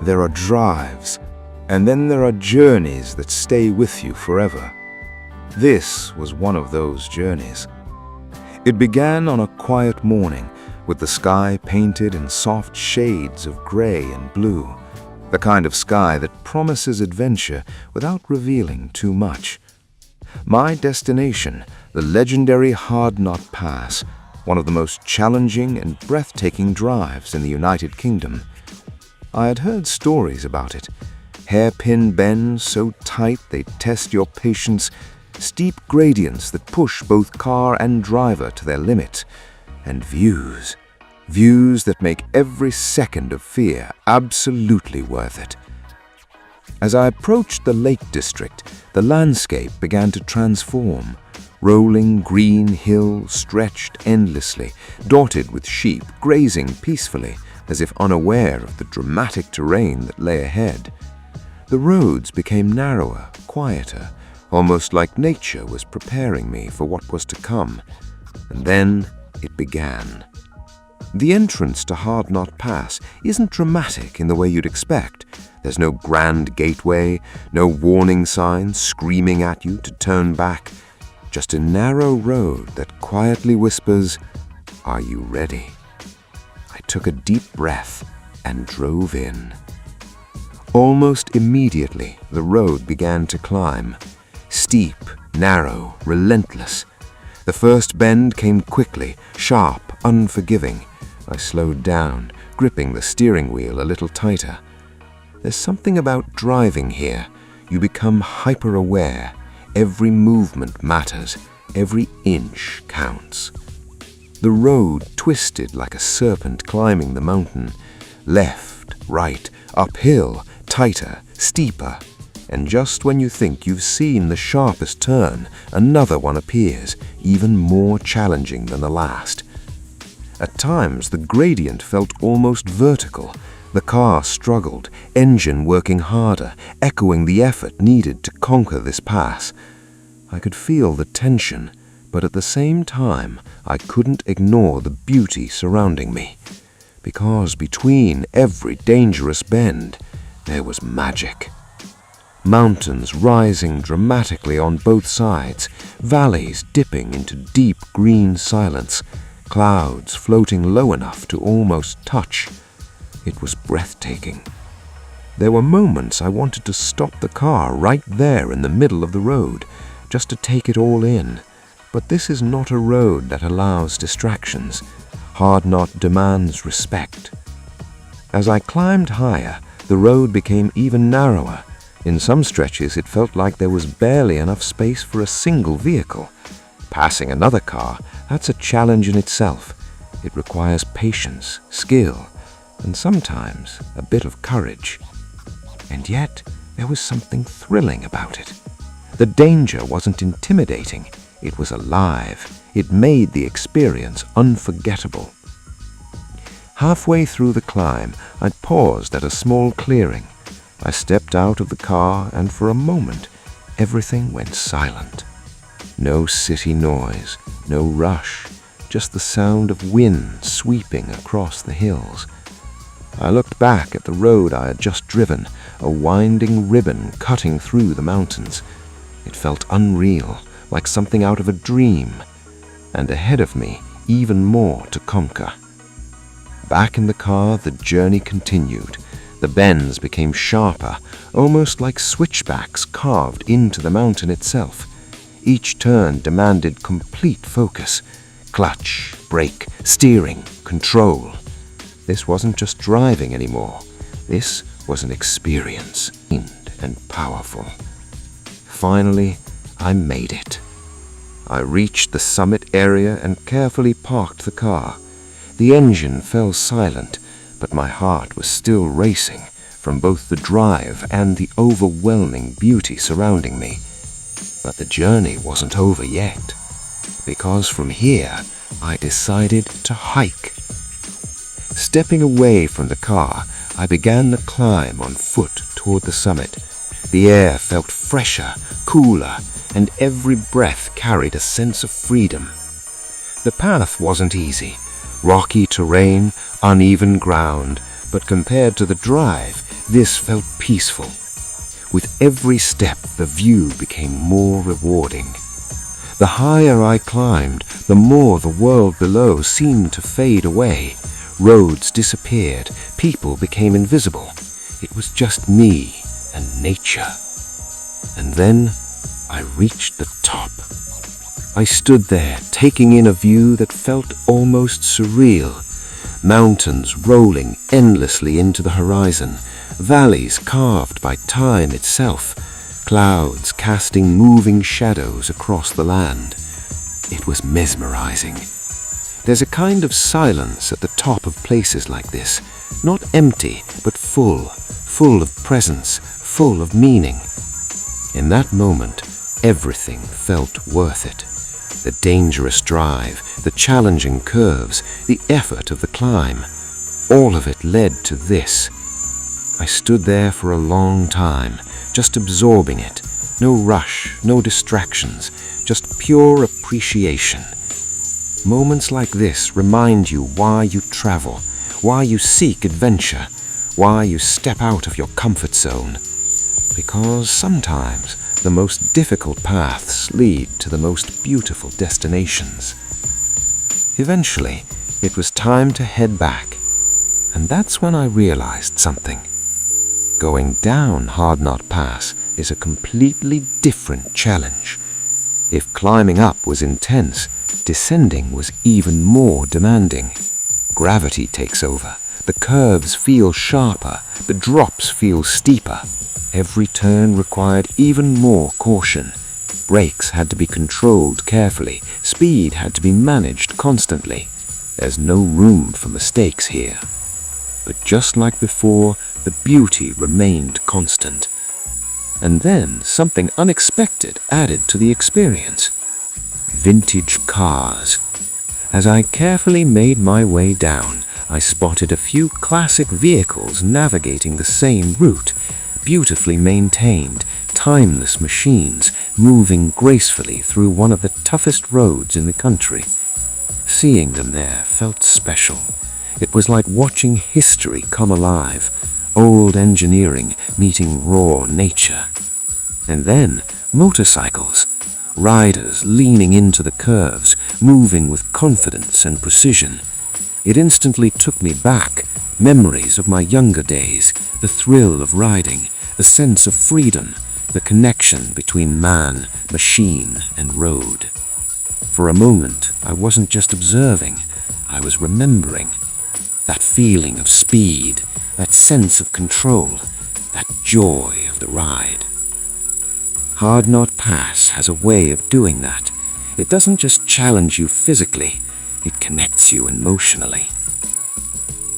there are drives, and then there are journeys that stay with you forever. This was one of those journeys. It began on a quiet morning with the sky painted in soft shades of gray and blue, the kind of sky that promises adventure without revealing too much. My destination, the legendary Hardknott Pass, one of the most challenging and breathtaking drives in the United Kingdom. I had heard stories about it. Hairpin bends so tight they test your patience, steep gradients that push both car and driver to their limit, and views that make every second of fear absolutely worth it. As I approached the Lake District, the landscape began to transform. Rolling green hills stretched endlessly, dotted with sheep grazing peacefully, as if unaware of the dramatic terrain that lay ahead. The roads became narrower, quieter, almost like nature was preparing me for what was to come. And then it began. The entrance to Hardknott Pass isn't dramatic in the way you'd expect. There's no grand gateway, no warning signs screaming at you to turn back. Just a narrow road that quietly whispers, "Are you ready?" I took a deep breath and drove in. Almost immediately, the road began to climb. Steep, narrow, relentless. The first bend came quickly, sharp, unforgiving. I slowed down, gripping the steering wheel a little tighter. There's something about driving here. You become hyper-aware. Every movement matters. Every inch counts. The road twisted like a serpent climbing the mountain. Left, right, uphill, tighter, steeper. And just when you think you've seen the sharpest turn, another one appears, even more challenging than the last. At times, the gradient felt almost vertical. The car struggled, engine working harder, echoing the effort needed to conquer this pass. I could feel the tension, but at the same time, I couldn't ignore the beauty surrounding me. Because between every dangerous bend, there was magic. Mountains rising dramatically on both sides, valleys dipping into deep green silence, clouds floating low enough to almost touch. It was breathtaking. There were moments I wanted to stop the car right there in the middle of the road, just to take it all in. But this is not a road that allows distractions. Hardknott demands respect. As I climbed higher, the road became even narrower. In some stretches, it felt like there was barely enough space for a single vehicle. Passing another car, that's a challenge in itself. It requires patience, skill, and sometimes a bit of courage. And yet, there was something thrilling about it. The danger wasn't intimidating. It was alive. It made the experience unforgettable. Halfway through the climb, I paused at a small clearing. I stepped out of the car, and for a moment, everything went silent. No city noise, no rush, just the sound of wind sweeping across the hills. I looked back at the road I had just driven, a winding ribbon cutting through the mountains. It felt unreal, like something out of a dream, and ahead of me, even more to conquer. Back in the car, the journey continued. The bends became sharper, almost like switchbacks carved into the mountain itself. Each turn demanded complete focus. Clutch, brake, steering, control. This wasn't just driving anymore. This was an experience, and powerful. Finally, I made it. I reached the summit area and carefully parked the car. The engine fell silent, but my heart was still racing from both the drive and the overwhelming beauty surrounding me. But the journey wasn't over yet, because from here I decided to hike. Stepping away from the car, I began the climb on foot toward the summit. The air felt fresher, cooler, and every breath carried a sense of freedom. The path wasn't easy. Rocky terrain, uneven ground, but compared to the drive, This felt peaceful. With every step, the view became more rewarding. The higher I climbed, the more the world below seemed to fade away. Roads disappeared, people became invisible. It was just me and nature. And then I reached the top. I stood there, taking in a view that felt almost surreal. Mountains rolling endlessly into the horizon, valleys carved by time itself, clouds casting moving shadows across the land. It was mesmerizing. There's a kind of silence at the top of places like this, not empty, but full of presence, full of meaning. In that moment, everything felt worth it. The dangerous drive, the challenging curves, the effort of the climb, all of it led to this. I stood there for a long time, just absorbing it. No rush, no distractions, just pure appreciation. Moments like this remind you why you travel, why you seek adventure, why you step out of your comfort zone. Because sometimes the most difficult paths lead to the most beautiful destinations. Eventually, it was time to head back, and that's when I realized something. Going down Hardknott Pass is a completely different challenge. If climbing up was intense, descending was even more demanding. Gravity takes over, the curves feel sharper, the drops feel steeper. Every turn required even more caution. Brakes had to be controlled carefully, speed had to be managed constantly. There's no room for mistakes here. But just like before, the beauty remained constant. And then something unexpected added to the experience. Vintage cars. As I carefully made my way down, I spotted a few classic vehicles navigating the same route. Beautifully maintained, timeless machines moving gracefully through one of the toughest roads in the country. Seeing them there felt special. It was like watching history come alive, old engineering meeting raw nature. And then motorcycles, riders leaning into the curves, moving with confidence and precision. It instantly took me back, memories of my younger days, the thrill of riding, the sense of freedom, the connection between man, machine, and road. For a moment, I wasn't just observing, I was remembering. That feeling of speed, that sense of control, that joy of the ride. Hardknott Pass has a way of doing that. It doesn't just challenge you physically, it connects you emotionally.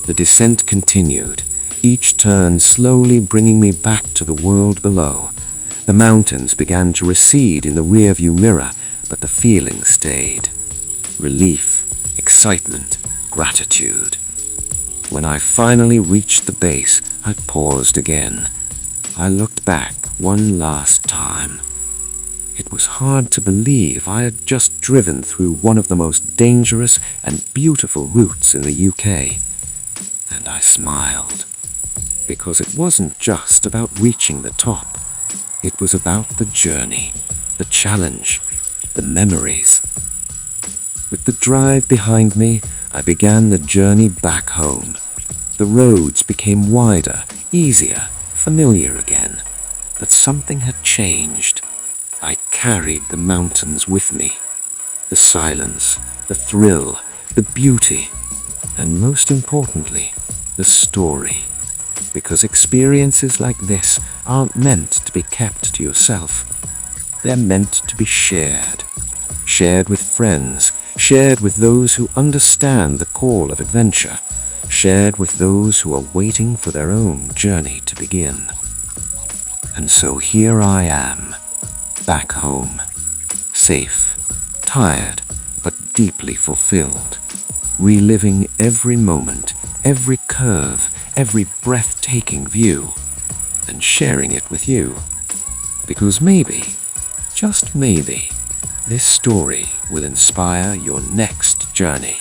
The descent continued, each turn slowly bringing me back to the world below. The mountains began to recede in the rearview mirror, but the feeling stayed. Relief, excitement, gratitude. When I finally reached the base, I paused again. I looked back one last time. It was hard to believe I had just driven through one of the most dangerous and beautiful routes in the UK. And I smiled. Because it wasn't just about reaching the top. It was about the journey, the challenge, the memories. With the drive behind me, I began the journey back home. The roads became wider, easier, familiar again. But something had changed. I carried the mountains with me. The silence, the thrill, the beauty, and most importantly, the story. Because experiences like this aren't meant to be kept to yourself. They're meant to be shared. Shared with friends, shared with those who understand the call of adventure, shared with those who are waiting for their own journey to begin. And so here I am, back home, safe, tired, but deeply fulfilled, reliving every moment, every curve, every breathtaking view, and sharing it with you. Because maybe, just maybe, this story will inspire your next journey.